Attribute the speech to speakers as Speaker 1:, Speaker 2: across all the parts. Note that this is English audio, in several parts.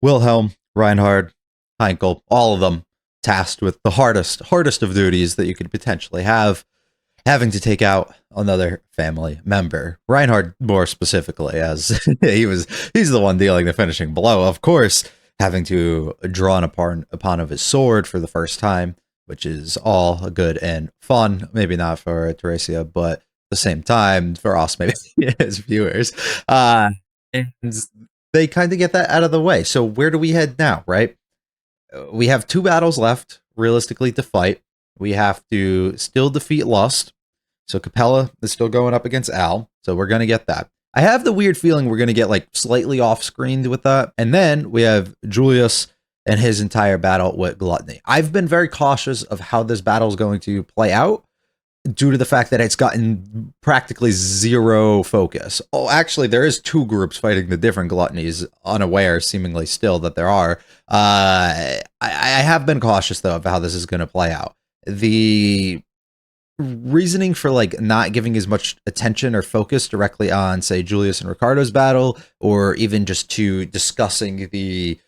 Speaker 1: Wilhelm, Reinhard, Heinkel, all of them tasked with the hardest of duties that you could potentially have, having to take out another family member. Reinhard more specifically, as he's the one dealing the finishing blow. Of course, having to draw upon of his sword for the first time, which is all good and fun. Maybe not for Teresia, but at the same time for us, maybe as viewers. And they kind of get that out of the way. So where do we head now, right? We have 2 battles left, realistically, to fight. We have to still defeat Lust. So Capella is still going up against Al. So we're going to get that. I have the weird feeling we're going to get like slightly off-screened with that. And then we have Julius and his entire battle with Gluttony. I've been very cautious of how this battle is going to play out, due to the fact that it's gotten practically zero focus. Oh, actually, there is 2 groups fighting the different gluttonies, unaware, seemingly still, that there are. I have been cautious, though, of how this is going to play out. The reasoning for, like, not giving as much attention or focus directly on, say, Julius and Ricardo's battle, or even just to discussing the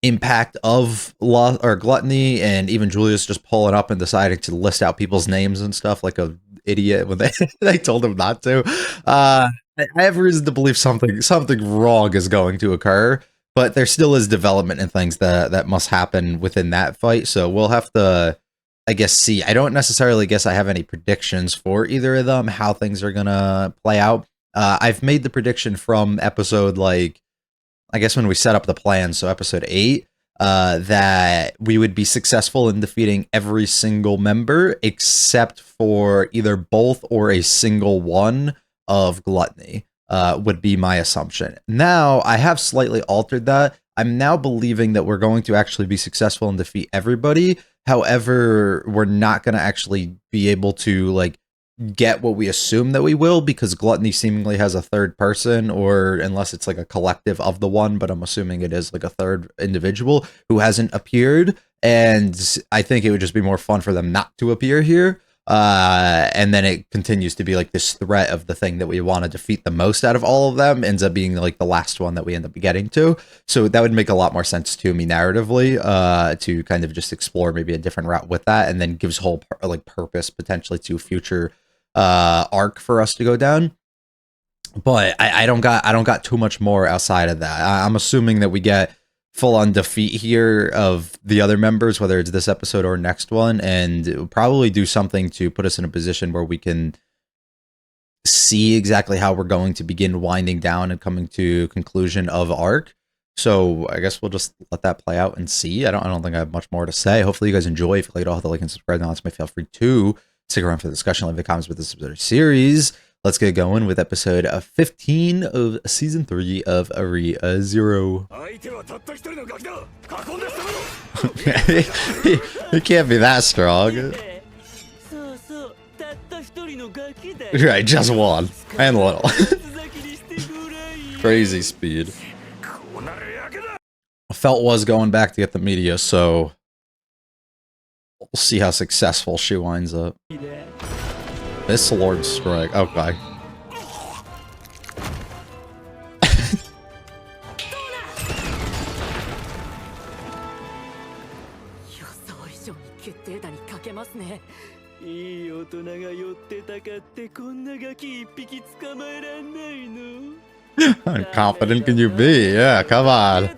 Speaker 1: impact of gluttony, and even Julius just pulling up and deciding to list out people's names and stuff like a idiot when they told him not to. I have reason to believe something wrong is going to occur, but there still is development and things that must happen within that fight. So we'll have to, I guess, see. I don't necessarily guess I have any predictions for either of them, how things are gonna play out. I've made the prediction from episode, like, I guess when we set up the plan, so episode 8, that we would be successful in defeating every single member except for either both or a single one of Gluttony, would be my assumption. Now, I have slightly altered that. I'm now believing that we're going to actually be successful and defeat everybody. However, we're not going to actually be able to, like, get what we assume that we will, because Gluttony seemingly has a third person, or unless it's like a collective of the one, but I'm assuming it is like a third individual who hasn't appeared, and I think it would just be more fun for them not to appear here. And then it continues to be like this threat of the thing that we want to defeat the most out of all of them ends up being like the last one that we end up getting to. So that would make a lot more sense to me narratively, to kind of just explore maybe a different route with that, and then gives whole like purpose potentially to future arc for us to go down. But I don't got too much more outside of that. I'm assuming that we get full on defeat here of the other members, whether it's this episode or next one, and it will probably do something to put us in a position where we can see exactly how we're going to begin winding down and coming to conclusion of arc. So I guess we'll just let that play out and see. I don't think I have much more to say. Hopefully you guys enjoy. If you like it, all, hit the like and subscribe. Now, feel free to stick around for the discussion, leave the comments with this series. Let's get going with episode 15 of season 3 of rezero. He can't be that strong. Right, just one. And little. Crazy speed. Felt was going back to get the media, so we'll see how successful she winds up. This Lord Strike. Okay. How confident can you be? Yeah, come on.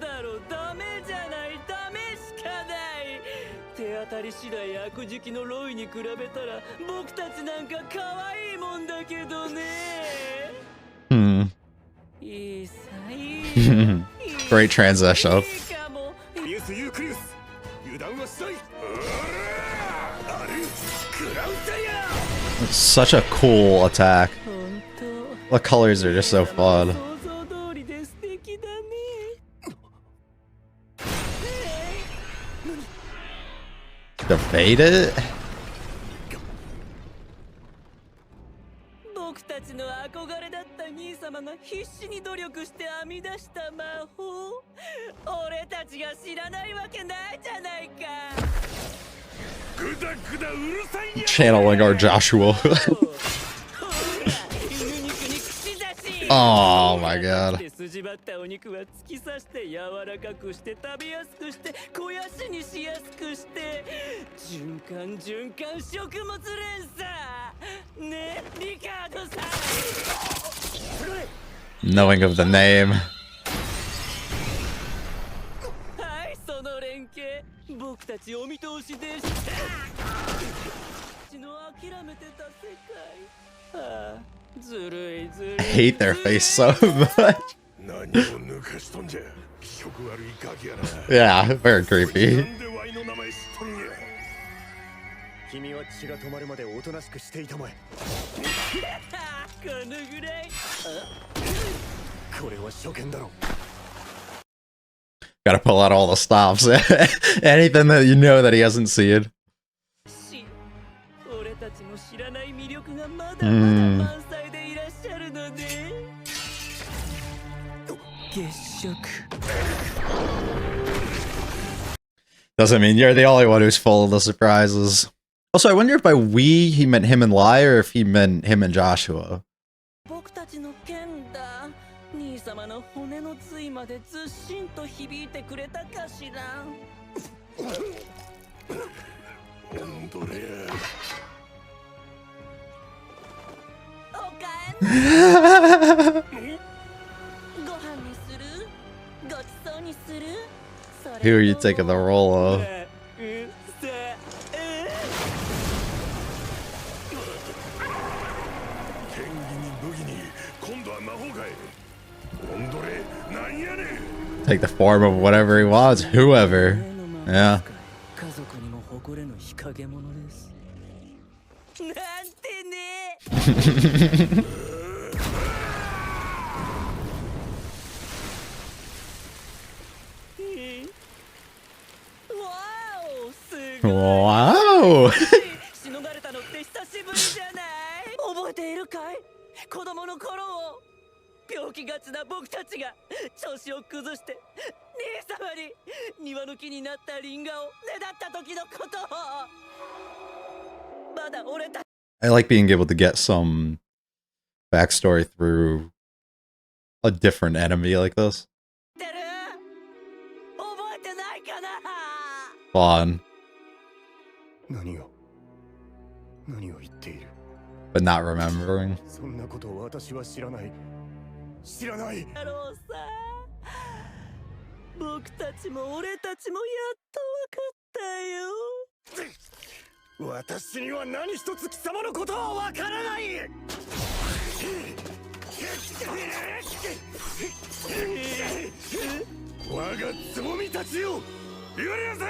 Speaker 1: Great transition. Such a cool attack. The colors are just so fun. Debate it? Channeling our Joshua. Oh my god.
Speaker 2: 筋張ったお肉は突き刺して柔らかくして食べやすくして肥やしにしやすくして循環食物連鎖ねリカードさん
Speaker 1: Knowing of the name.
Speaker 2: はいその連携僕たちお見通しでした血の諦めてた世界ああずるいずるい
Speaker 1: I hate their face so much. Yeah, very creepy.
Speaker 3: 君は血が止まるまでおとなしくしていたまえ。
Speaker 2: このぐらい
Speaker 3: これは初見だろ。
Speaker 1: Gotta pull out all the stops. Anything that you know that he hasn't seen.
Speaker 2: 俺たちの知らない魅力がまだまだ満載でいらっしゃるので月食
Speaker 1: Doesn't mean you're the only one who's full of the surprises. Also, I wonder if by we he meant him and Lai or if he meant him and Joshua.
Speaker 2: 僕たちの剣だ兄様の骨の髄までずっしんと響いてくれたかしら
Speaker 3: 本当だよ。
Speaker 2: おかえりご飯にするごちそうにする
Speaker 1: Who are you taking the role of?
Speaker 3: 剣技に武器に今度は魔法かい。オンドレなんやねん。
Speaker 1: Take the form of whatever he wants, whoever. Yeah.
Speaker 2: 家族にも誇れぬ日陰者ですなんてねわおすごい
Speaker 1: Wow.
Speaker 2: しのがれたのって久しぶりじゃない覚えているかい子供の頃を病気がちな僕たちが調子を崩して兄様に庭の木になったリンガをねだった時のことをまだ俺た
Speaker 1: I like being able to get some backstory through a different enemy like this.
Speaker 2: てる覚えてないかな
Speaker 1: Fun,
Speaker 3: 何を言っている。
Speaker 1: but not remembering.
Speaker 3: そんなことを私は知らない。知らない。
Speaker 2: だろうさ僕たちも俺たちもやっと分かったよ
Speaker 3: 私には何一つ貴様のことはわからない。我がつぼみたちよ、許せ。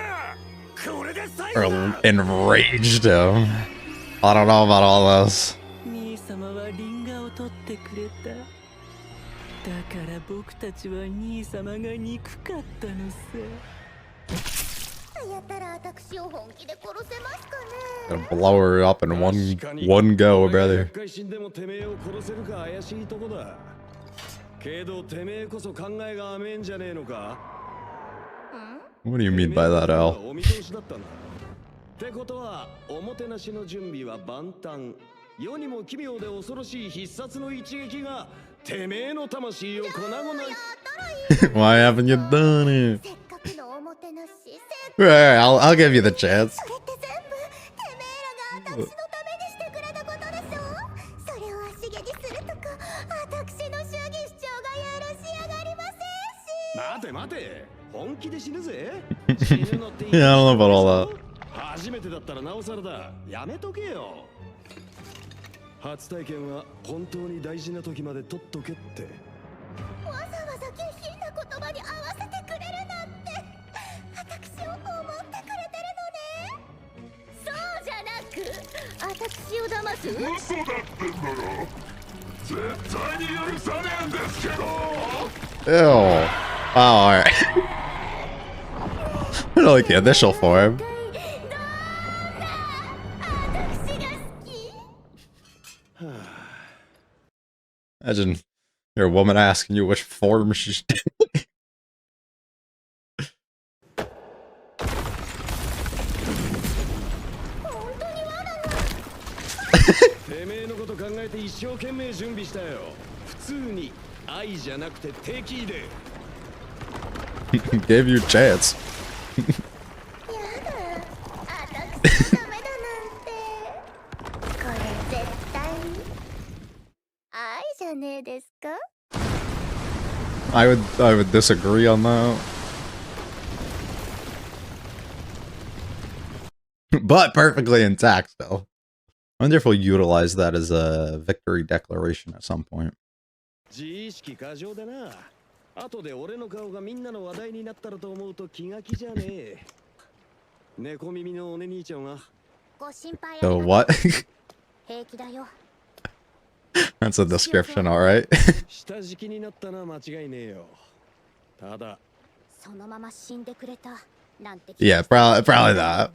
Speaker 3: これで最後
Speaker 1: Or
Speaker 3: だ。
Speaker 1: enraged him. I don't know about all this.
Speaker 2: 兄様はリンガを取ってくれただから僕たちは兄様が憎かったのさ
Speaker 4: やったら私を本気で殺せますかね
Speaker 1: Gonna blow her up in one go, brother.
Speaker 5: 死んでもてめえを殺せるか怪しいとこだけどてめえこそ考えが甘えんじゃねえのか
Speaker 1: What do you mean by that, Al?
Speaker 5: お見通しだったんだってことはおもてなしの準備は万端世にも奇妙で恐ろしい必殺の一撃がてめえの魂を粉々に
Speaker 1: Why haven't you done it?
Speaker 4: せっかくのおもてなし
Speaker 1: Alright, I'll give you the chance.
Speaker 4: それって全部てめえらが私のためにしてくれたことでしょそれを足毛にするとか私の主義主張が許し上がりませんし
Speaker 5: 待て待て本気で死ぬぜ死ぬのっていい
Speaker 1: Yeah, I don't know about all that.
Speaker 5: 初めてだったらなおさらだやめとけよ初体験は本当に大事な時まで取っとけって
Speaker 4: わざわざ下品な言葉に合わせてくれるなんて私を思ってくれてるのねそうじゃなく私を騙す
Speaker 3: 嘘だってんだろ絶対に許さねえんですけど
Speaker 1: Ew. Oh, alright. I don't like the initial form.
Speaker 4: 私が好き
Speaker 1: Imagine you're a woman asking you which form she's doing.
Speaker 4: 本当に罠が
Speaker 5: てめえのこと考えて一生懸命準備したよ普通に愛じゃなくて敵で。
Speaker 1: Gave you a chance.
Speaker 4: やだ、私ダメだなんて。これ絶対愛じゃねえですか？
Speaker 1: I would disagree on that. But perfectly intact still. I wonder if we'll utilize that as a victory declaration at some point.
Speaker 5: 自意識過剰だな。後で俺の顔がみんなの話題になったらと思うと気が気じゃねえ。猫耳のおね兄ちゃんは。
Speaker 4: ご心配
Speaker 1: So what?
Speaker 4: 平気だよ。
Speaker 1: That's a description, alright.
Speaker 5: 下敷きになったな間違いねえよ。ただ
Speaker 4: そのまま死んでくれたなんて。
Speaker 1: Yeah, probably that.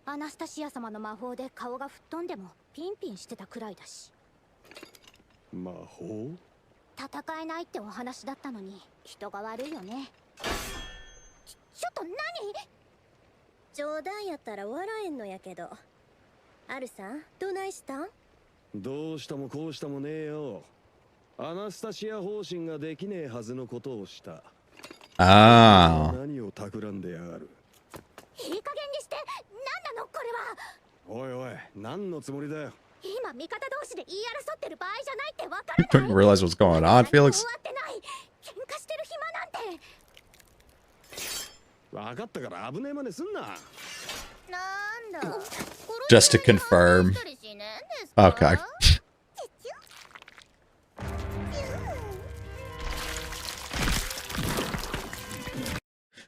Speaker 4: アナスタシア様の魔法で顔が吹っ飛んでもピンピンしてたくらいだし。
Speaker 5: 魔法？
Speaker 4: 戦えないってお話だったのに人が悪いよね。ちょっと何？冗談やったら笑えんのやけど。アルさんどないしたん？
Speaker 5: どうしたもこうしたもねえよ。アナスタシア方針ができねえはずのことをした。
Speaker 1: Ah.
Speaker 5: 何を企んでやがる。
Speaker 4: いい加減にして何なのこれは。
Speaker 5: おいおい、何のつもりだよ。
Speaker 4: 今味方同士で言い争ってる場合じゃないってわからない。
Speaker 1: Couldn't realize what's going on, Felix.
Speaker 4: 終わってない。喧嘩してる暇なんて。
Speaker 5: 分かったから危ねえ真似すんな。
Speaker 4: なんだ。
Speaker 1: Just to confirm. Okay.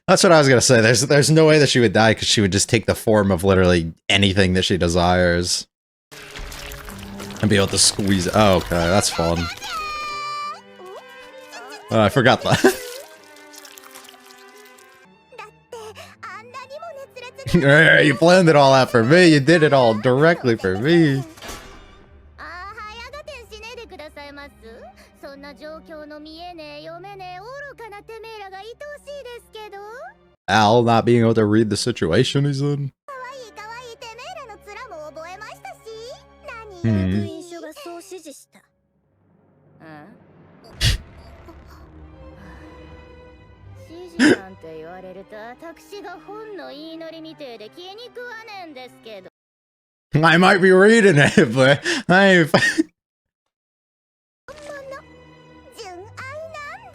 Speaker 1: That's what I was gonna say. There's no way that she would die because she would just take the form of literally anything that she desires. And be able to squeeze. Oh, okay, that's fun. Oh, I forgot that. You planned it all out for me. You did it all directly for me.
Speaker 4: 早がてんしねえでくださいます。そんな状況の見えねえ読めねえ愚かなてめえらが愛おしいですけど。
Speaker 1: Al not being able to read the situation he's in.
Speaker 4: 可愛い可愛いてめえらの面も覚えましたし。何役員所がそう指示した。指示なんて言われると私が本の言いなりみてえで気に食わねえんですけど。
Speaker 1: I might be reading it, but I ain't.
Speaker 4: 純愛なん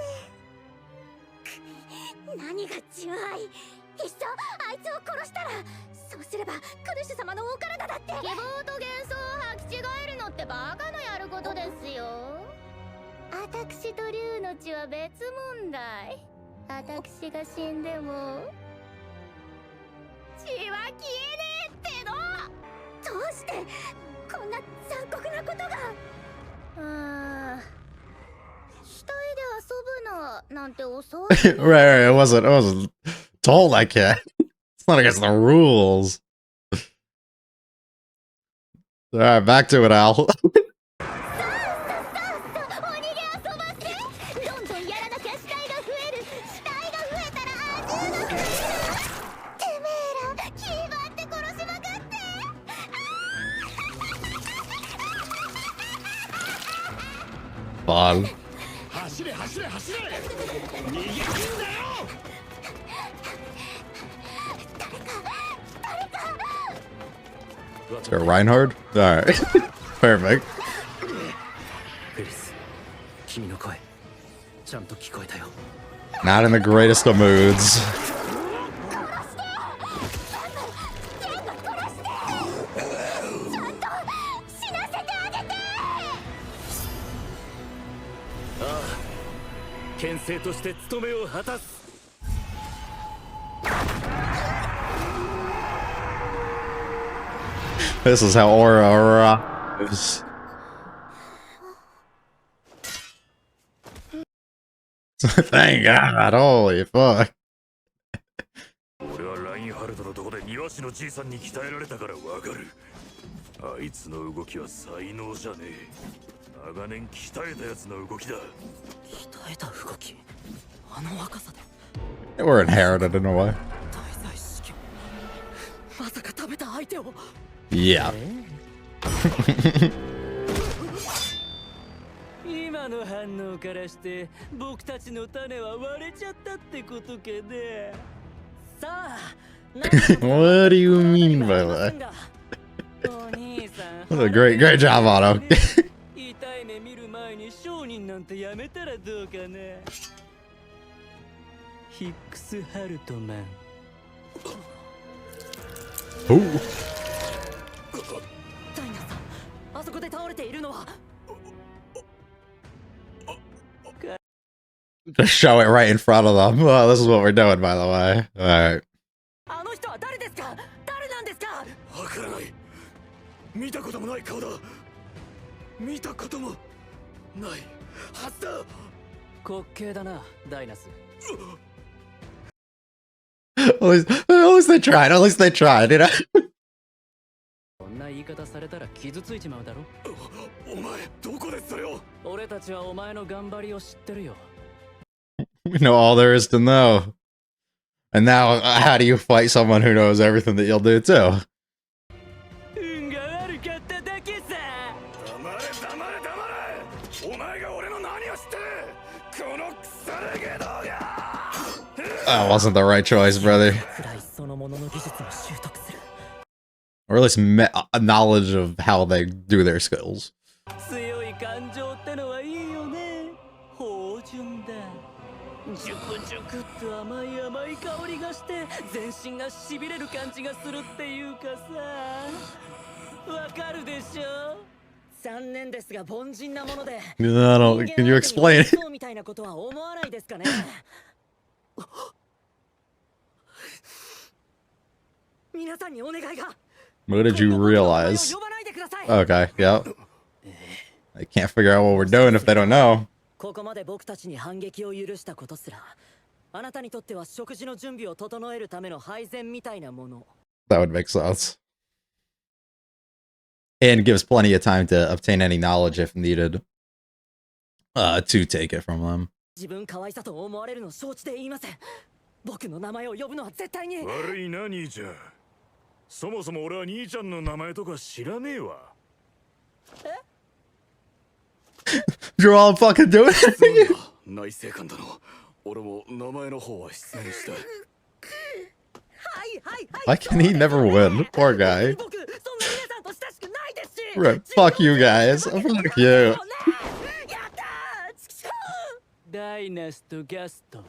Speaker 4: で。何が純愛？いっそあいつを殺したら、そうすればクルシュ様のお体だって。希望と幻想を履き違えるのってバカのやることですよ。私と竜の血は別問題。私が死んでも血は消えねえっての。どうしてこんな残酷なことが。死体で遊ぶのなんて遅い。
Speaker 1: Right, it wasn't told I can't. It's not against the rules. Alright, back to it, Al.
Speaker 5: 走れ走れ走れ。逃げるんだよ。
Speaker 1: Sir Reinhard? Alright. Perfect.
Speaker 6: フェリス、君の声ちゃんと聞こえたよ。
Speaker 1: Not in the greatest of moods.
Speaker 6: 牽制として務めを果たす。
Speaker 1: This is how Aura is. Thank God, holy fuck.
Speaker 3: 俺はラインハルトのとこで庭師のじいさんに鍛えられたからわかる。あいつの動きは才能じゃねえ。長年鍛えたやつの動きだ。
Speaker 6: 鍛えた動き。あの若さで。
Speaker 1: They were inherited in a way.
Speaker 6: 大罪試験。まさか食べた相手を。
Speaker 1: Yeah.
Speaker 2: 今の反応からして僕たちの種は割れちゃったってことかね。さあ、
Speaker 1: What do you mean by that? That's a great job, Otto.
Speaker 2: 痛い目見る前に商人なんてやめたらどうかな。ヒックス・ハルトマン。
Speaker 1: Ooh.
Speaker 2: ダイナさん、あそこで倒れているのは。
Speaker 1: Just show it right in front of them. Well, this is what we're doing, by the way. Alright.
Speaker 2: あの人は誰ですか？誰なんですか？
Speaker 3: わからない。見たこともない顔だ。見たこともないはずだ。
Speaker 2: 滑稽だな、ダイナス。
Speaker 1: At least they tried. At least they tried, you know?
Speaker 2: こんな言い方されたら傷ついちまうだろ。
Speaker 3: お前どこでそれを。
Speaker 2: 俺たちはお前の頑張りを知ってるよ。
Speaker 1: We know all there is to know. And now, how do you fight someone who knows everything that you'll do too?
Speaker 2: 運が悪かっただけさ。
Speaker 3: 黙れ黙れ黙れ。お前が俺の何を知ってる。この腐れ毛道が。
Speaker 1: That wasn't the right choice, brother.
Speaker 2: くらいそのものの技術を習得する。
Speaker 1: Or at least a knowledge of how they do their skills.
Speaker 2: 強い感情ってのはいいよね。芳醇だ。ジュクジュクっと甘い甘い香りがして全身がしびれる感じがするっていうかさ。わかるでしょ？残念ですが凡人なもので。
Speaker 1: No, can you explain it?
Speaker 2: みたいなことは思わないですかね。皆さんにお願いが。
Speaker 1: What did you realize? Okay, yeah. I can't figure out what we're doing if they don't know.
Speaker 2: ここまで僕たちに反撃を許したことすら、あなたにとっては食事の準備を整えるための配膳みたいなもの。
Speaker 1: That would make sense. And gives plenty of time to obtain any knowledge if needed. To take it from them.
Speaker 2: 自分可愛さと思われるの承知で言いません。僕の名前を呼ぶのは絶対に。
Speaker 3: 悪いな兄ちゃん。そもそも俺は兄ちゃんの名前とか知らねえわ。
Speaker 1: You're all fucking doing it.
Speaker 3: 内政官殿、俺も名前の方は失念した。
Speaker 1: Why can he never win? Poor guy.
Speaker 2: 僕そんな皆さんと親しくないですし。
Speaker 1: Right, fuck you guys. Fuck you.
Speaker 2: やったー。ダイナスとガスト。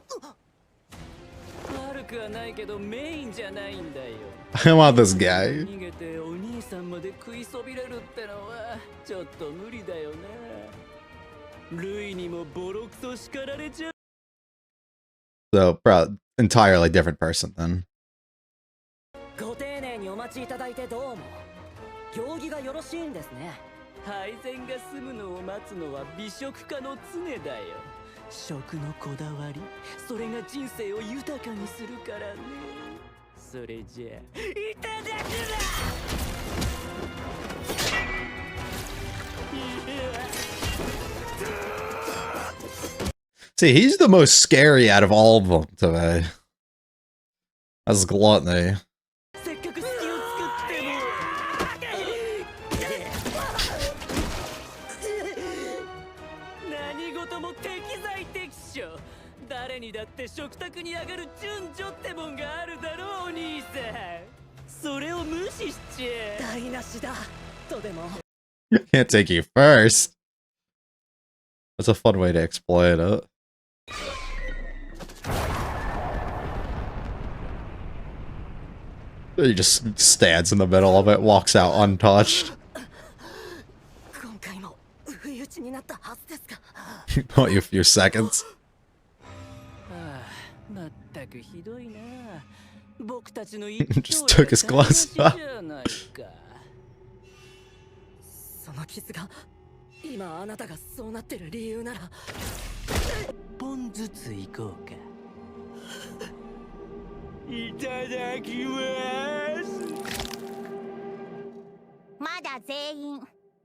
Speaker 2: 悪くはないけどメインじゃないんだよ。
Speaker 1: I want this guy.
Speaker 2: 逃げてお兄さんまで食いそびれるってのはちょっと無理だよな。ルイにもボロクソ叱られちゃう。
Speaker 1: So, bro, entirely different person then.
Speaker 2: ご丁寧にお待ちいただいてどうも。行儀がよろしいんですね。配膳が済むのを待つのは美食家の常だよ。食のこだわり、それが人生を豊かにするからね。それじゃあいただくな。
Speaker 1: See, he's the most scary out of all of them today. That's Gluttony.
Speaker 2: せっかく隙を作っても。何事も適材適所。誰にだって食卓に上がる順序ってもんがあるだろう、お兄さん。それを無視しちゃ台無しだとでも。
Speaker 1: Can't take you first. That's a fun way to exploit it. He just stands in the middle of it, walks out untouched.
Speaker 2: 今回も不意打ちになったはずですか。
Speaker 1: Only a few seconds.
Speaker 2: まったくひどいな。僕たちの
Speaker 1: Just took his glasses off.
Speaker 2: その傷が今あなたがそうなってる理由なら一本ずつ行こうか。いただきます。
Speaker 4: まだ全員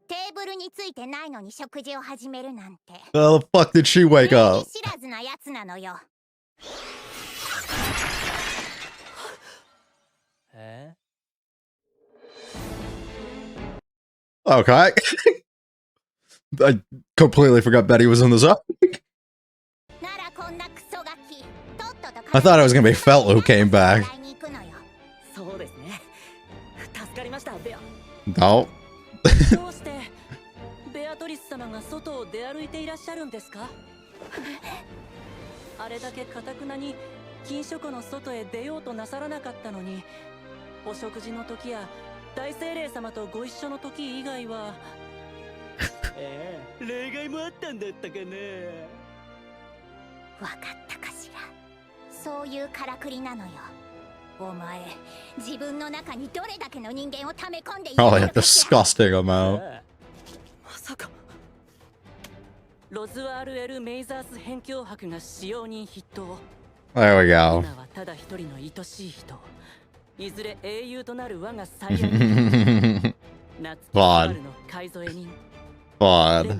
Speaker 4: テーブルについてないのに食事を始めるなんて。
Speaker 1: How the fuck did she wake
Speaker 4: 礼儀
Speaker 1: up?
Speaker 4: 知らずなやつなのよ。
Speaker 1: Okay. I completely forgot Betty was in this arc.
Speaker 4: ならこんなクソガキとっとと
Speaker 1: I thought it was gonna be Felt who came back.
Speaker 4: 買いに行くのよ。
Speaker 2: そうですね。助かりました、ベア。
Speaker 1: No.
Speaker 2: どうしてベアトリス様が外を出歩いていらっしゃるんですか？あれだけ堅くなに禁書庫の外へ出ようとなさらなかったのに、お食事の時や大精霊様とご一緒の時以外は例外もあったんだったかな。
Speaker 4: わかったかしら。そういうからくりなのよ。お前、自分の中にどれだけの人間を溜め込んでいる
Speaker 1: Probably
Speaker 4: の
Speaker 1: a
Speaker 4: かしら。
Speaker 1: disgusting amount.
Speaker 2: まさかロズワール・エル・メイザース辺境伯が使用人筆頭。
Speaker 1: There we go.
Speaker 2: 今はただ一人の愛しい人、いずれ英雄となる我が最愛の人、夏木マルの改造人
Speaker 1: But
Speaker 2: だっ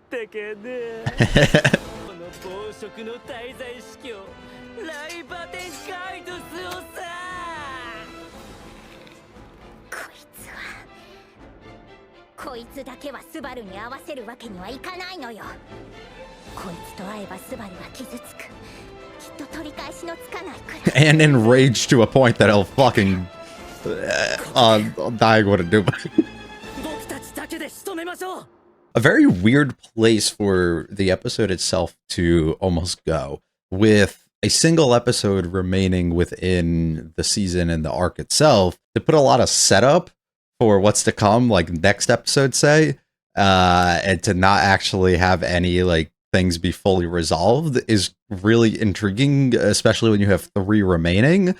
Speaker 2: たかな。この暴食の滞在司教ライバテンカイドスをさ。
Speaker 4: こいつだけはスバルに合わせるわけにはいかないのよ。こいつと会えばスバルは傷つく。きっと取り返しのつかないくらい。
Speaker 1: and enraged to a point that he'll fucking die what it do.
Speaker 2: 僕たちだけで仕留めましょう。
Speaker 1: A very weird place for the episode itself to almost go, with a single episode remaining within the season and the arc itself, to put a lot of setup for what's to come, like next episode, say, and to not actually have any like things be fully resolved is really intriguing, especially when you have 3 remaining.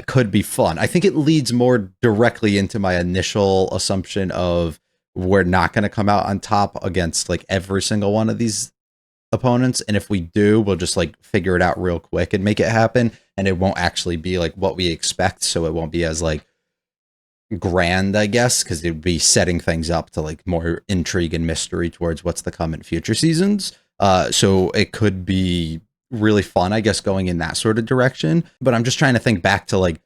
Speaker 1: Could be fun. I think it leads more directly into my initial assumption of we're not going to come out on top against like every single one of these opponents, and if we do, we'll just like figure it out real quick and make it happen, and it won't actually be like what we expect, so it won't be as like grand, I guess, because it would be setting things up to like more intrigue and mystery towards what's to come in future seasons. So it could be really fun, I guess, going in that sort of direction. But I'm just trying to think back to like,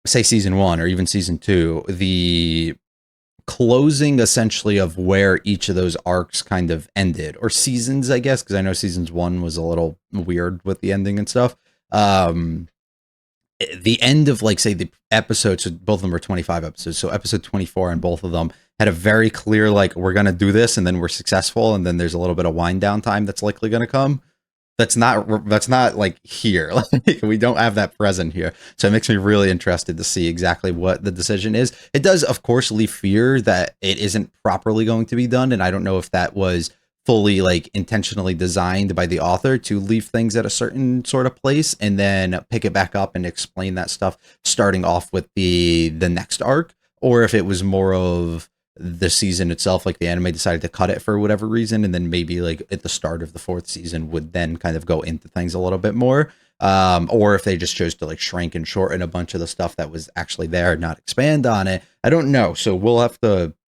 Speaker 1: say, season 1 or even season 2, the closing essentially of where each of those arcs kind of ended, or seasons, I guess, because I know seasons 1 was a little weird with the ending and stuff. The end of like, say, the episodes, so both of them were 25 episodes, so episode 24 and both of them had a very clear like, we're gonna do this and then we're successful, and then there's a little bit of wind down time that's likely gonna come. That's not like here. Like, we don't have that present here, so it makes me really interested to see exactly what the decision is. It does, of course, leave fear that it isn't properly going to be done, and I don't know if that was fully like intentionally designed by the author to leave things at a certain sort of place and then pick it back up and explain that stuff starting off with the next arc, or if it was more of the season itself, like the anime decided to cut it for whatever reason, and then maybe like at the start of the 4th season would then kind of go into things a little bit more, or if they just chose to like shrink and shorten a bunch of the stuff that was actually there and not expand on it. I don't know, so we'll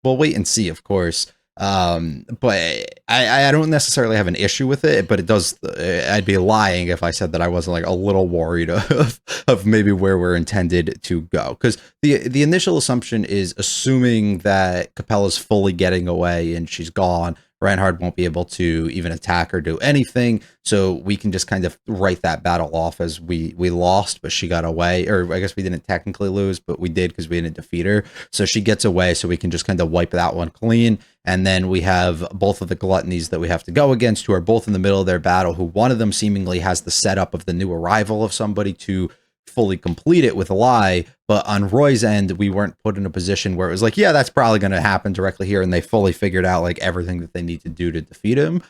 Speaker 1: wait and see, of course. But I don't necessarily have an issue with it, but it does, I'd be lying if I said that I wasn't like a little worried of maybe where we're intended to go. Because the initial assumption is assuming that Capella's fully getting away and she's gone. Reinhard won't be able to even attack or do anything, so we can just kind of write that battle off as we lost, but she got away. Or I guess we didn't technically lose, but we did because we didn't defeat her. So she gets away, so we can just kind of wipe that one clean. And then we have both of the gluttonies that we have to go against, who are both in the middle of their battle, who one of them seemingly has the setup of the new arrival of somebody to fully complete it with a lie, but on Roy's end, we weren't put in a position where it was like, yeah, that's probably going to happen directly here, and they fully figured out like everything that they need to do to defeat him,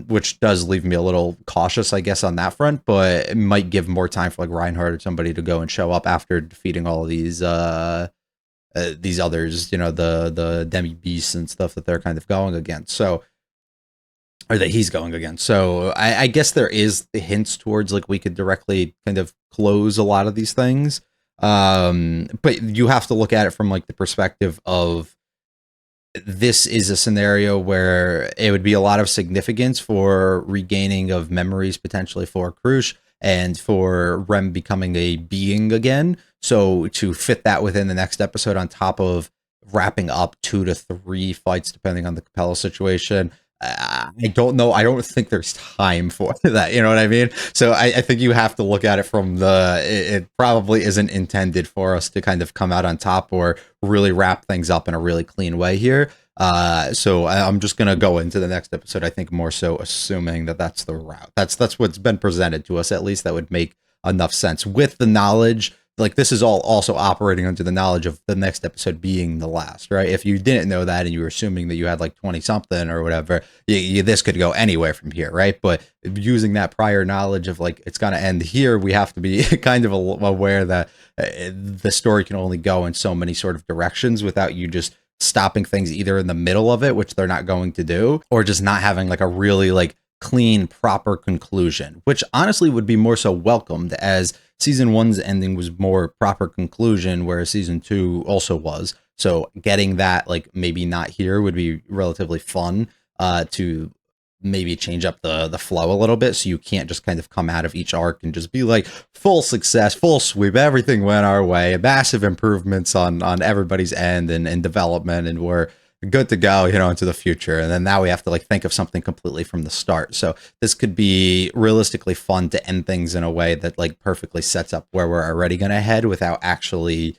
Speaker 1: which does leave me a little cautious, I guess, on that front, but it might give more time for like Reinhardt or somebody to go and show up after defeating all of these others, you know, the demi beasts and stuff that they're kind of going against. So, or that he's going against. So I guess there is the hints towards like we could directly kind of close a lot of these things. But you have to look at it from like the perspective of this is a scenario where it would be a lot of significance for regaining of memories potentially for Krush and for Rem becoming a being again. So to fit that within the next episode on top of wrapping up 2 to 3 fights depending on the Capella situation. I don't know. I don't think there's time for that. You know what I mean? So I think you have to look at it from it probably isn't intended for us to kind of come out on top or really wrap things up in a really clean way here. So I'm just going to go into the next episode, I think more so assuming that that's the route. That's what's been presented to us, at least that would make enough sense with the knowledge. Like, this is all also operating under the knowledge of the next episode being the last, right? If you didn't know that and you were assuming that you had like 20 something or whatever, this could go anywhere from here, right? But using that prior knowledge of like, it's going to end here, we have to be kind of aware that the story can only go in so many sort of directions without you just stopping things either in the middle of it, which they're not going to do, or just not having like a really like clean, proper conclusion, which honestly would be more so welcomed, as season 1's ending was more proper conclusion, whereas season 2 also was. So getting that like maybe not here would be relatively fun to maybe change up the flow a little bit, so you can't just kind of come out of each arc and just be like full success, full sweep, everything went our way, massive improvements on everybody's end and development, and we're good to go, into the future. And then now we have to like think of something completely from the start. So this could be realistically fun to end things in a way that like perfectly sets up where we're already going to head without actually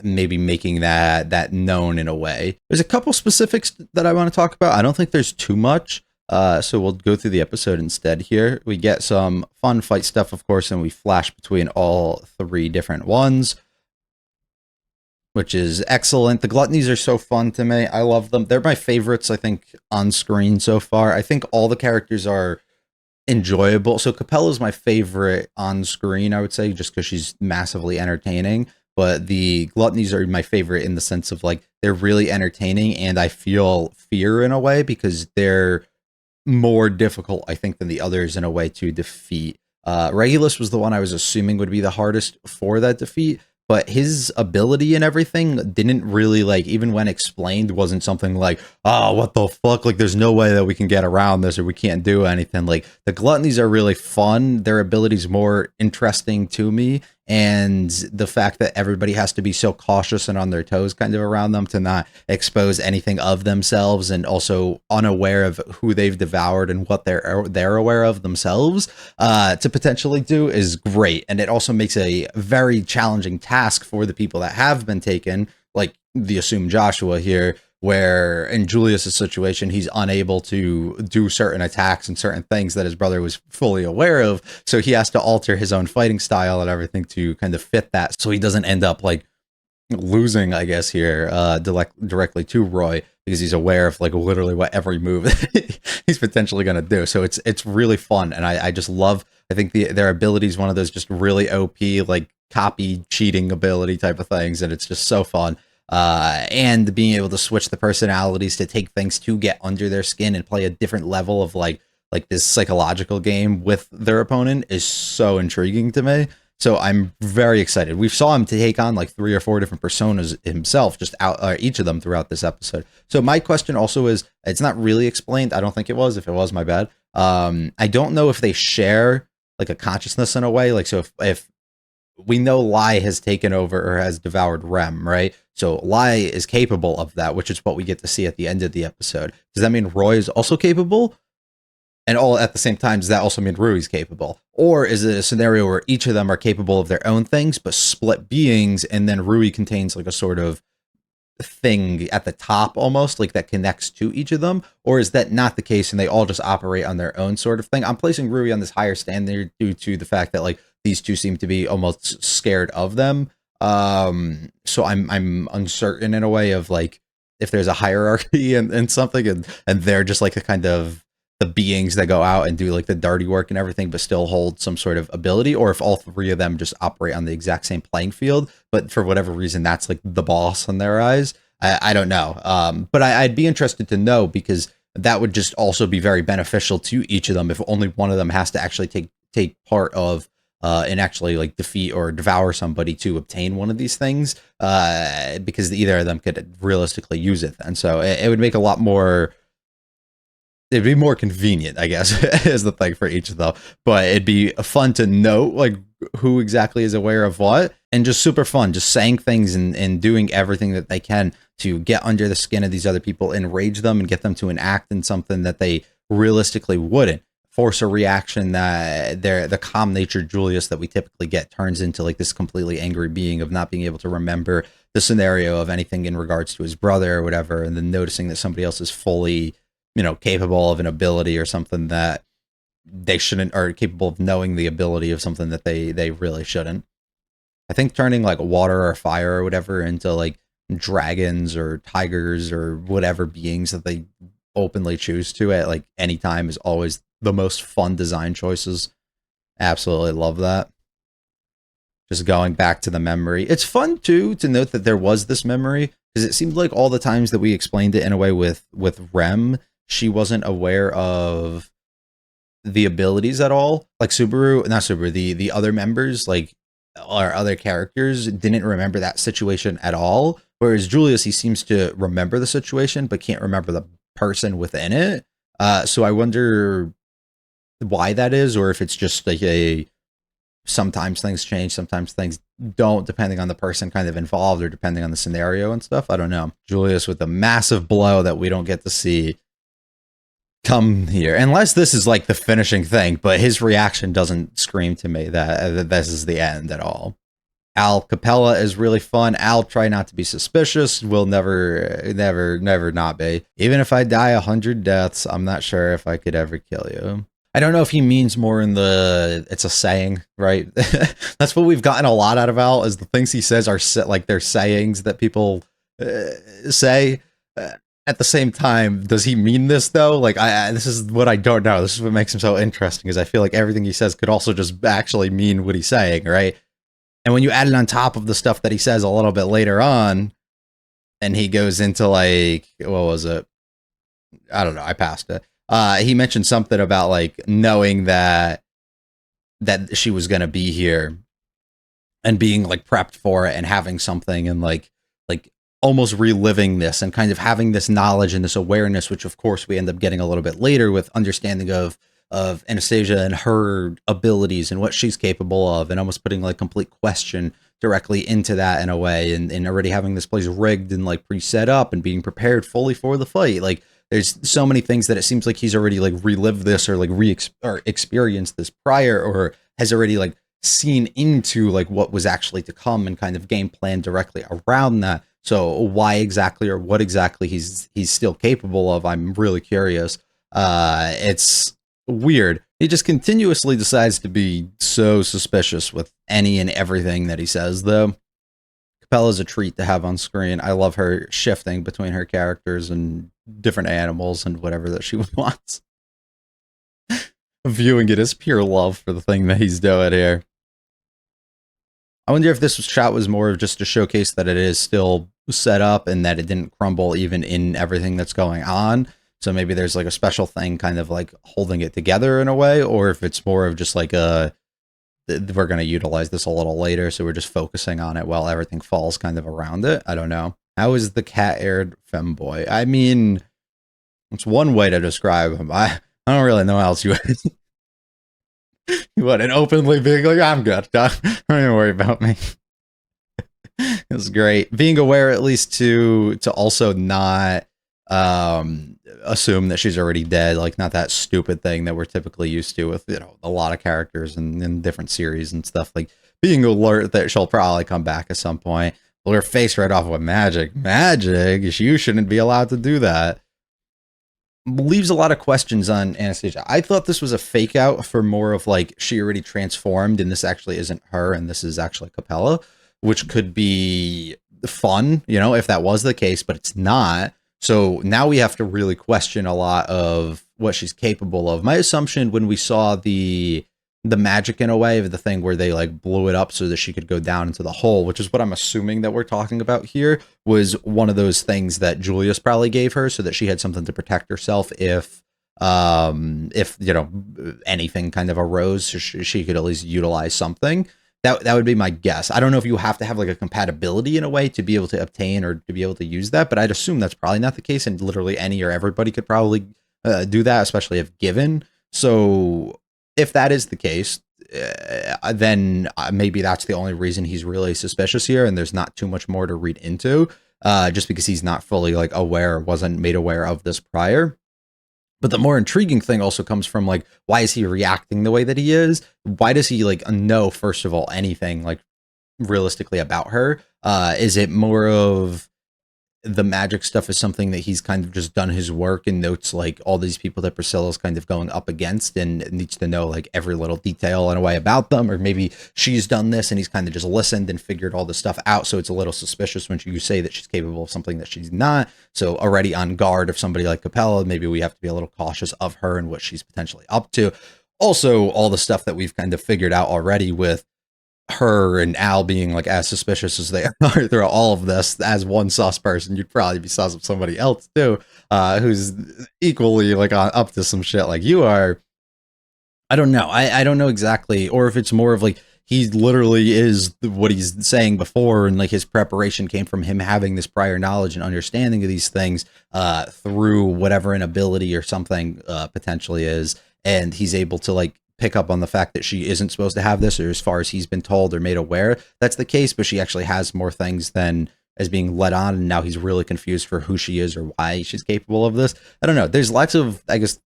Speaker 1: maybe making that known in a way. There's a couple specifics that I want to talk about. I don't think there's too much. So we'll go through the episode instead here. We get some fun fight stuff, of course, and we flash between all 3 different ones, which is excellent. The gluttonies are so fun to me. I love them. They're my favorites, I think, on screen so far. I think all the characters are enjoyable. So Capella's my favorite on screen, I would say, just because she's massively entertaining. But the gluttonies are my favorite in the sense of like, they're really entertaining, and I feel fear in a way because they're more difficult, I think, than the others in a way to defeat. Regulus was the one I was assuming would be the hardest for that defeat, but his ability and everything didn't really, like, even when explained, wasn't something like, oh, what the fuck, like, there's no way that we can get around this or we can't do anything. Like, the gluttonies are really fun. Their abilities more interesting to me, and the fact that everybody has to be so cautious and on their toes kind of around them to not expose anything of themselves, and also unaware of who they've devoured and what they're aware of themselves to potentially do is great. And it also makes a very challenging task for the people that have been taken, like the assumed Joshua here, where in Julius's situation, he's unable to do certain attacks and certain things that his brother was fully aware of. So he has to alter his own fighting style and everything to kind of fit that, so he doesn't end up like losing, I guess, here directly to Roy, because he's aware of like literally what every move he's potentially going to do. So it's really fun, and I just love, I think their ability is one of those just really OP, like copy cheating ability type of things, and it's just so fun. And being able to switch the personalities to take things to get under their skin and play a different level of like this psychological game with their opponent is so intriguing to me. So I'm very excited. We saw him take on like 3 or 4 different personas himself, just each of them throughout this episode. So my question also is, it's not really explained. I don't think it was. If it was, my bad. I don't know if they share like a consciousness in a way. Like, so if we know Lai has taken over or has devoured Rem, right? So Lai is capable of that, which is what we get to see at the end of the episode. Does that mean Roy is also capable? And all at the same time, does that also mean Rui's capable? Or is it a scenario where each of them are capable of their own things, but split beings, and then Rui contains like a sort of thing at the top almost, like that connects to each of them? Or is that not the case and they all just operate on their own sort of thing? I'm placing Rui on this higher standard due to the fact that like these two seem to be almost scared of them. So I'm uncertain in a way of like if there's a hierarchy and something, and they're just like a kind of the beings that go out and do like the dirty work and everything, but still hold some sort of ability, or if all 3 of them just operate on the exact same playing field, but for whatever reason, that's like the boss in their eyes. I don't know. But I'd be interested to know, because that would just also be very beneficial to each of them if only one of them has to actually take part of and actually like defeat or devour somebody to obtain one of these things, because either of them could realistically use it then. So it would make a lot more, it'd be more convenient, I guess, is the thing for each of them. But it'd be fun to know like who exactly is aware of what. and just super fun, just saying things and doing everything that they can to get under the skin of these other people, enrage them, and get them to enact in something that they realistically wouldn't. Force a reaction that the calm natured Julius that we typically get turns into like this completely angry being of not being able to remember the scenario of anything in regards to his brother or whatever, and then noticing that somebody else is fully, capable of an ability or something that they shouldn't, or capable of knowing the ability of something that they really shouldn't. I think turning like water or fire or whatever into like dragons or tigers or whatever beings that they openly choose to at like any time is always the most fun design choices. Absolutely love that. Just going back to the memory. It's fun too to note that there was this memory, because it seemed like all the times that we explained it in a way with Rem, she wasn't aware of the abilities at all. Like the other members, like our other characters, didn't remember that situation at all. Whereas Julius, he seems to remember the situation, but can't remember the person within it. So I wonder why that is, or if it's just like sometimes things change, sometimes things don't, depending on the person kind of involved or depending on the scenario and stuff. I don't know. Julius with a massive blow that we don't get to see come here, unless this is like the finishing thing, but his reaction doesn't scream to me that this is the end at all. Al Capella is really fun. Al, try not to be suspicious. Will never not be. Even if I die 100 deaths, I'm not sure if I could ever kill you. I don't know if he means more in the, it's a saying, right? That's what we've gotten a lot out of Al, is the things he says are like they're sayings that people say. At the same time, does he mean this though? Like, this is what I don't know. This is what makes him so interesting, is I feel like everything he says could also just actually mean what he's saying, right? And when you add it on top of the stuff that he says a little bit later on, and he goes into like, what was it? I don't know. I passed it. He mentioned something about like knowing that she was going to be here and being like prepped for it and having something and like almost reliving this and kind of having this knowledge and this awareness, which of course we end up getting a little bit later with understanding of Anastasia and her abilities and what she's capable of, and almost putting like complete question directly into that in a way, and already having this place rigged and like pre-set up and being prepared fully for the fight. Like there's so many things that it seems like he's already like relived this or like experienced this prior, or has already like seen into like what was actually to come and kind of game plan directly around that. So why exactly, or what exactly he's still capable of, I'm really curious. It's weird. He just continuously decides to be so suspicious with any and everything that he says, though. Capella's a treat to have on screen. I love her shifting between her characters and different animals and whatever that she wants. Viewing it as pure love for the thing that he's doing here. I wonder if this shot was more of just to showcase that it is still set up and that it didn't crumble even in everything that's going on. So maybe there's like a special thing kind of like holding it together in a way, or if it's more of just like we're going to utilize this a little later, so we're just focusing on it while everything falls kind of around it. I don't know. How is the cat-haired femboy? I mean, it's one way to describe him. I don't really know how else you would. You wouldn't openly being like, I'm good, don't even worry about me. It was great. Being aware at least to also not assume that she's already dead, like not that stupid thing that we're typically used to with, a lot of characters in different series and stuff, like being alert that she'll probably come back at some point. Well, her face right off with magic, you shouldn't be allowed to do that. Leaves a lot of questions on Anastasia. I thought this was a fake out for more of like she already transformed and this actually isn't her and this is actually Capella, which could be fun, if that was the case, but it's not. So now we have to really question a lot of what she's capable of. My assumption when we saw the magic in a way of the thing where they like blew it up so that she could go down into the hole, which is what I'm assuming that we're talking about here, was one of those things that Julius probably gave her so that she had something to protect herself if anything kind of arose, so she could at least utilize something. That would be my guess. I don't know if you have to have like a compatibility in a way to be able to obtain or to be able to use that, but I'd assume that's probably not the case, and literally any or everybody could probably do that, especially if given. So if that is the case, then maybe that's the only reason he's really suspicious here, and there's not too much more to read into, just because he's not fully like aware, wasn't made aware of this prior. But the more intriguing thing also comes from like, why is he reacting the way that he is? Why does he like know, first of all, anything like realistically about her? Is it more of the magic stuff is something that he's kind of just done his work and notes like all these people that Priscilla's kind of going up against and needs to know like every little detail in a way about them? Or maybe she's done this and he's kind of just listened and figured all this stuff out. So it's a little suspicious when you say that she's capable of something that she's not. So already on guard of somebody like Capella, maybe we have to be a little cautious of her and what she's potentially up to. Also, all the stuff that we've kind of figured out already with her and Al being like as suspicious as they are throughout all of this. As one sus person, you'd probably be sus of somebody else too, who's equally like up to some shit like you are. I don't know. I don't know exactly, or if it's more of like he literally is what he's saying before, and like his preparation came from him having this prior knowledge and understanding of these things through whatever an ability or something potentially is, and he's able to like pick up on the fact that she isn't supposed to have this, or as far as he's been told or made aware that's the case, but she actually has more things than is being let on, and now he's really confused for who she is or why she's capable of this. I don't know. There's lots of, I guess,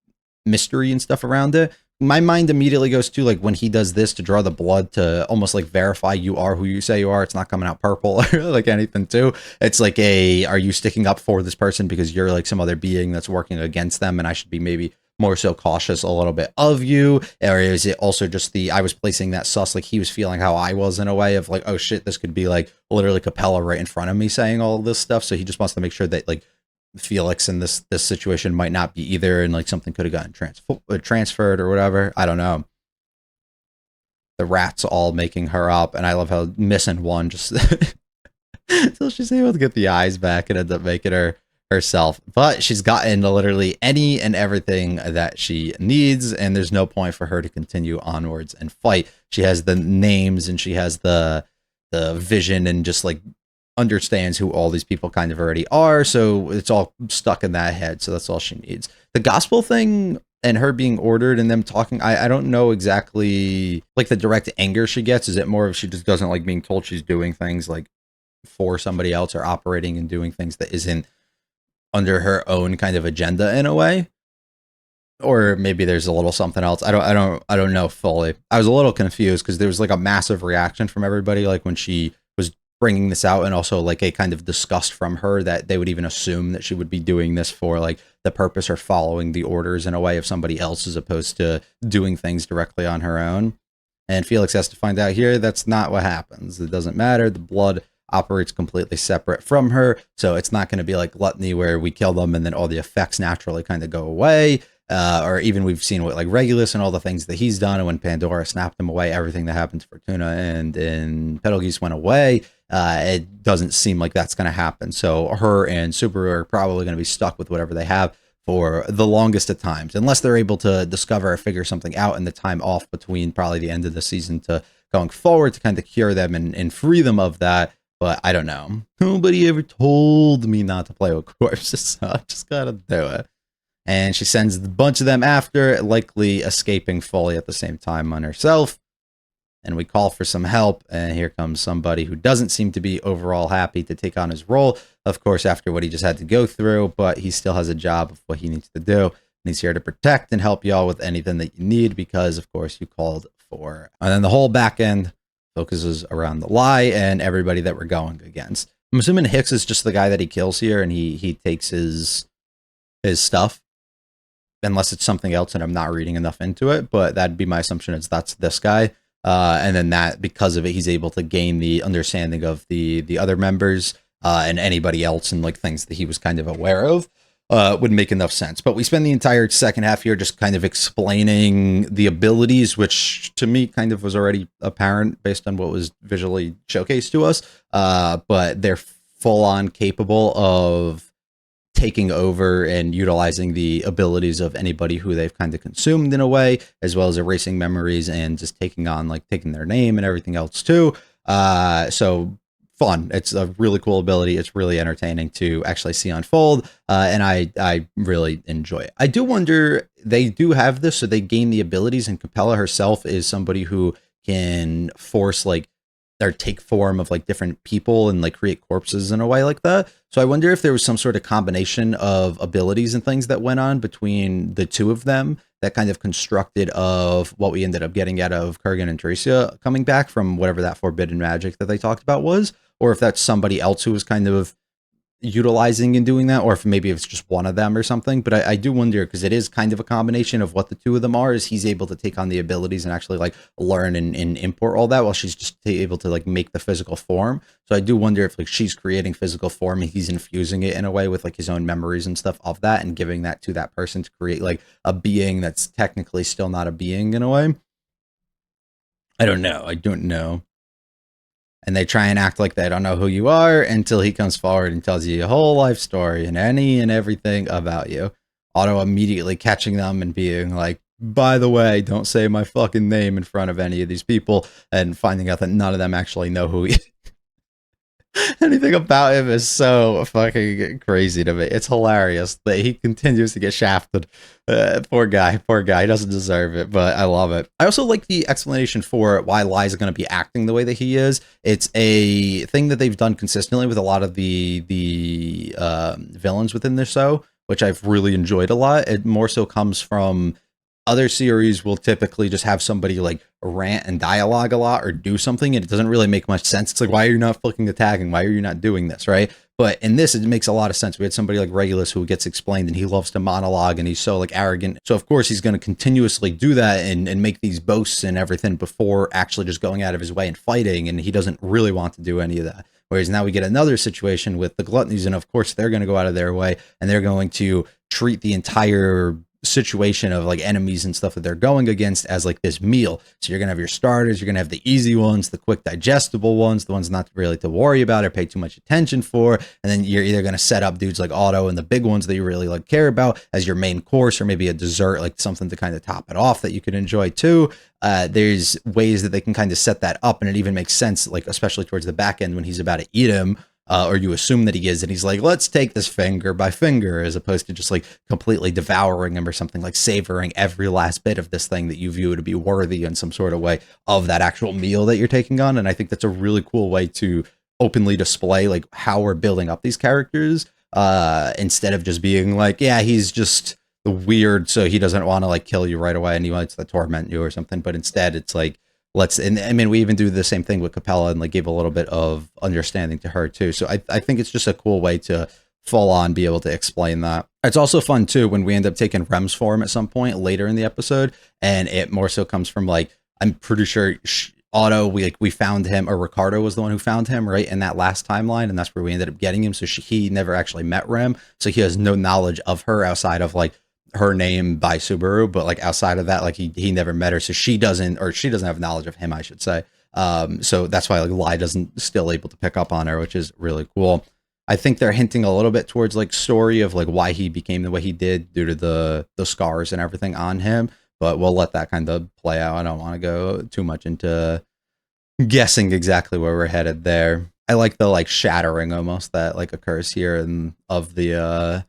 Speaker 1: mystery and stuff around it. My mind immediately goes to like when he does this to draw the blood to almost like verify you are who you say you are. It's not coming out purple or like anything too. It's like are you sticking up for this person because you're like some other being that's working against them, and I should be maybe more so cautious a little bit of you? Or is it also just I was placing that sus, like he was feeling how I was in a way of like, oh shit, this could be like literally Capella right in front of me saying all of this stuff. So he just wants to make sure that like Felix in this situation might not be either, and like something could have gotten transferred or whatever. I don't know. The rat's all making her up, and I love how missing one just so she's able to get the eyes back and end up making her herself. But she's gotten literally any and everything that she needs, and there's no point for her to continue onwards and fight. She has the names and she has the vision and just like understands who all these people kind of already are, so it's all stuck in that head. So that's all she needs. The gospel thing and her being ordered and them talking, I don't know exactly like the direct anger she gets. Is it more of she just doesn't like being told she's doing things like for somebody else or operating and doing things that isn't under her own kind of agenda in a way? Or maybe there's a little something else. I don't know fully. I was a little confused because there was like a massive reaction from everybody like when she was bringing this out, and also like a kind of disgust from her that they would even assume that she would be doing this for like the purpose or following the orders in a way of somebody else as opposed to doing things directly on her own. And Felix has to find out here that's not what happens. It doesn't matter. The blood operates completely separate from her, so it's not going to be like gluttony where we kill them and then all the effects naturally kind of go away, or even we've seen with like Regulus and all the things that he's done, and when Pandora snapped him away, everything that happened to Fortuna and in Betelgeuse went away. It doesn't seem like that's going to happen, so her and Subaru are probably going to be stuck with whatever they have for the longest of times, unless they're able to discover or figure something out in the time off between probably the end of the season to going forward to kind of cure them and free them of that. But I don't know. Nobody ever told me not to play with corpses, so I just gotta do it. And she sends a bunch of them after, likely escaping fully at the same time on herself. And we call for some help, and here comes somebody who doesn't seem to be overall happy to take on his role, of course, after what he just had to go through, but he still has a job of what he needs to do. And he's here to protect and help y'all with anything that you need, because, of course, you called for. And then the whole back end focuses around the lie and everybody that we're going against. I'm assuming Hicks is just the guy that he kills here, and he takes his stuff, unless it's something else and I'm not reading enough into it, but that'd be my assumption is that's this guy. And then that because of it, he's able to gain the understanding of the other members and anybody else and like things that he was kind of aware of. Would make enough sense. But we spend the entire second half here just kind of explaining the abilities, which to me kind of was already apparent based on what was visually showcased to us. But they're full on capable of taking over and utilizing the abilities of anybody who they've kind of consumed in a way, as well as erasing memories and just taking their name and everything else too. So fun. It's a really cool ability. It's really entertaining to actually see unfold, and I really enjoy it. I do wonder, they do have this, so they gain the abilities, and Capella herself is somebody who can force like or take form of like different people and like create corpses in a way like that. So I wonder if there was some sort of combination of abilities and things that went on between the two of them that kind of constructed of what we ended up getting out of Kurgan and Teresa coming back from whatever that forbidden magic that they talked about was, or if that's somebody else who was kind of utilizing and doing that, or if maybe it's just one of them or something. But I do wonder, because it is kind of a combination of what the two of them are, is he's able to take on the abilities and actually like learn and import all that, while she's just able to like make the physical form. So I do wonder if like she's creating physical form and he's infusing it in a way with like his own memories and stuff of that, and giving that to that person to create like a being that's technically still not a being in a way. I don't know. And they try and act like they don't know who you are until he comes forward and tells you your whole life story and any and everything about you. Otto immediately catching them and being like, by the way, don't say my fucking name in front of any of these people, and finding out that none of them actually know who he is. Anything about him is so fucking crazy to me. It's hilarious that he continues to get shafted. Poor guy. He doesn't deserve it, but I love it. I also like the explanation for why Lai's going to be acting the way that he is. It's a thing that they've done consistently with a lot of the villains within this show, which I've really enjoyed a lot. It more so comes from other series will typically just have somebody like rant and dialogue a lot or do something, and it doesn't really make much sense. It's like, why are you not fucking attacking? Why are you not doing this, right? But in this, it makes a lot of sense. We had somebody like Regulus who gets explained, and he loves to monologue, and he's so like arrogant. So of course he's going to continuously do that and make these boasts and everything before actually just going out of his way and fighting, and he doesn't really want to do any of that. Whereas now we get another situation with the gluttonies, and of course they're going to go out of their way, and they're going to treat the entire situation of like enemies and stuff that they're going against as like this meal. So you're gonna have your starters, you're gonna have the easy ones, the quick digestible ones, the ones not really to worry about or pay too much attention for, and then you're either gonna set up dudes like Otto and the big ones that you really like care about as your main course, or maybe a dessert, like something to kind of top it off that you could enjoy too. There's ways that they can kind of set that up, and it even makes sense, like especially towards the back end when he's about to eat him. Or you assume that he is, and he's like, let's take this finger by finger, as opposed to just like completely devouring him or something, like savoring every last bit of this thing that you view to be worthy in some sort of way of that actual meal that you're taking on. And I think that's a really cool way to openly display like how we're building up these characters, instead of just being like, yeah, he's just weird, so he doesn't want to like kill you right away and he wants to torment you or something. But instead it's like, and I mean, we even do the same thing with Capella and like give a little bit of understanding to her too. So I think it's just a cool way to full on be able to explain that. It's also fun too when we end up taking Rem's form at some point later in the episode, and it more so comes from like, I'm pretty sure Otto, we found him, or Ricardo was the one who found him, right, in that last timeline, and that's where we ended up getting him. So he never actually met Rem, so he has no knowledge of her outside of like her name by Subaru, but like outside of that, like he never met her, so she doesn't have knowledge of him, I should say. So that's why like Lai doesn't still able to pick up on her, which is really cool. I think they're hinting a little bit towards like story of like why he became the way he did due to the scars and everything on him, but we'll let that kind of play out. I don't want to go too much into guessing exactly where we're headed there. I like the like shattering almost that like occurs here and of the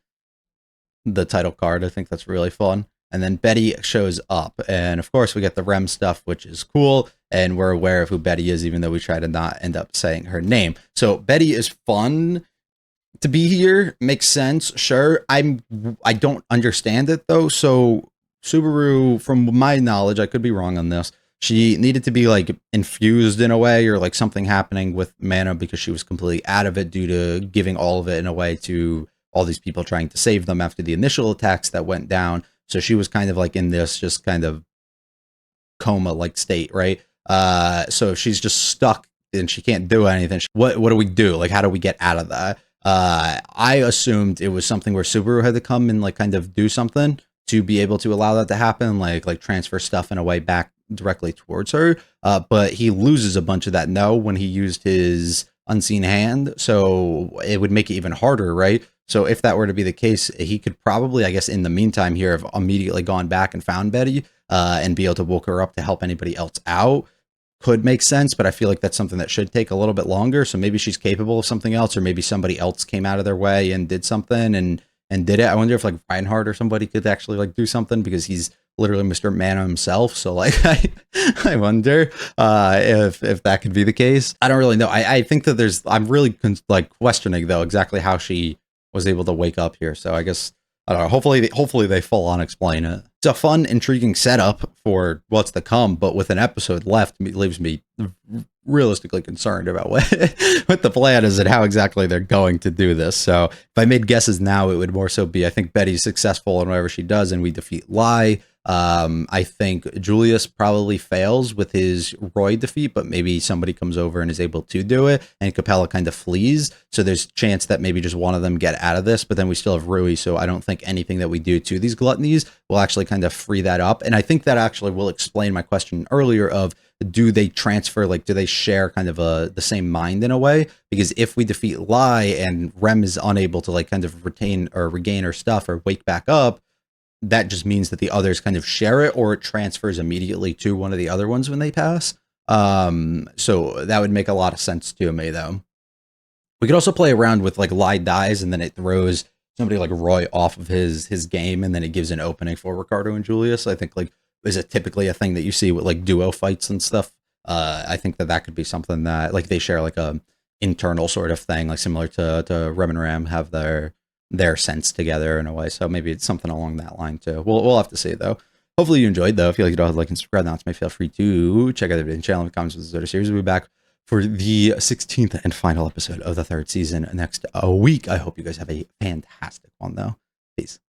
Speaker 1: title card. I think that's really fun. And then Betty shows up, and of course we get the Rem stuff, which is cool, and we're aware of who Betty is, even though we try to not end up saying her name. So Betty is fun to be here, makes sense, sure. I don't understand it though. So Subaru, from my knowledge, I could be wrong on this, she needed to be like infused in a way, or like something happening with mana, because she was completely out of it due to giving all of it in a way to all these people trying to save them after the initial attacks that went down. So she was kind of like in this just kind of coma like state, right? So if she's just stuck and she can't do anything, what do we do? Like, how do we get out of that? I assumed it was something where Subaru had to come and like kind of do something to be able to allow that to happen, like transfer stuff in a way back directly towards her. But he loses a bunch of that when he used his unseen hand, so it would make it even harder, right? So if that were to be the case, he could probably, I guess, in the meantime here, have immediately gone back and found Betty and be able to woke her up to help anybody else out. could make sense, but I feel like that's something that should take a little bit longer. So maybe she's capable of something else, or maybe somebody else came out of their way and did something and did it. I wonder if like Reinhardt or somebody could actually like do something, because he's literally Mr. Mana himself. So like I wonder if that could be the case. I don't really know. I think that I'm really like questioning though exactly how she was able to wake up here. So I guess I don't know. Hopefully they full on explain it. It's a fun, intriguing setup for what's to come, but with an episode left, it leaves me realistically concerned about what the plan is and how exactly they're going to do this. So if I made guesses now, it would more so be, I think Betty's successful in whatever she does and we defeat Lai. I think Julius probably fails with his Roy defeat, but maybe somebody comes over and is able to do it, and Capella kind of flees. So there's a chance that maybe just one of them get out of this, but then we still have Rui. So I don't think anything that we do to these gluttonies will actually kind of free that up. And I think that actually will explain my question earlier of, do they transfer, like, do they share kind of the same mind in a way? Because if we defeat Lai and Rem is unable to like kind of retain or regain her stuff or wake back up, that just means that the others kind of share it, or it transfers immediately to one of the other ones when they pass. So that would make a lot of sense to me, though. We could also play around with like Lai dies and then it throws somebody like Roy off of his game, and then it gives an opening for Ricardo and Julius. I think like is it typically a thing that you see with like duo fights and stuff. I think that could be something that like they share like a internal sort of thing, like similar to Rem and Ram have their sense together in a way. So maybe it's something along that line too. We'll have to see though. Hopefully you enjoyed though. If you like and subscribe now to me, feel free to check out the video and channel in the comments with the Zota series. We'll be back for the 16th and final episode of the 3rd season next week. I hope you guys have a fantastic one though. Peace.